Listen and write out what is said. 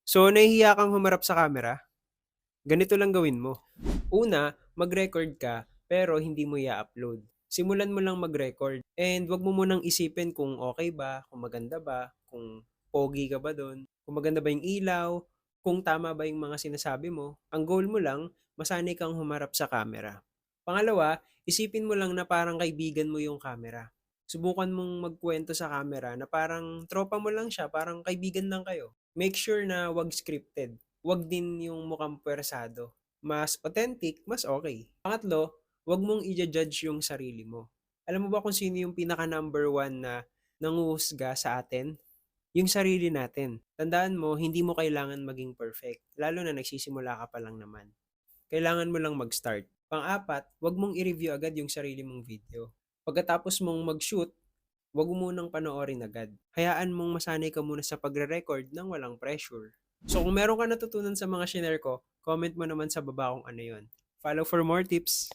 So, nahihiya kang humarap sa camera? Ganito lang gawin mo. Una, mag-record ka pero hindi mo i-upload. Simulan mo lang mag-record and wag mo munang isipin kung okay ba, kung maganda ba, kung pogi ka ba doon, kung maganda ba yung ilaw, kung tama ba yung mga sinasabi mo. Ang goal mo lang, masanay kang humarap sa camera. Pangalawa, isipin mo lang na parang kaibigan mo yung camera. Subukan mong magkwento sa camera na parang tropa mo lang siya, parang kaibigan lang kayo. Make sure na wag scripted. Wag din yung mukhang puwersado. Mas authentic, mas okay. Pangatlo, wag mong i-judge yung sarili mo. Alam mo ba kung sino yung pinaka number one na nanguhusga sa atin? Yung sarili natin. Tandaan mo, hindi mo kailangan maging perfect. Lalo na nagsisimula ka pa lang naman. Kailangan mo lang mag-start. Pang-apat, wag mong i-review agad yung sarili mong video. Pagkatapos mong mag-shoot, wag mo munang panoorin agad. Hayaan mong masanay ka muna sa pagre-record ng walang pressure. So kung meron ka natutunan sa mga shinare ko, comment mo naman sa baba kung ano yon. Follow for more tips.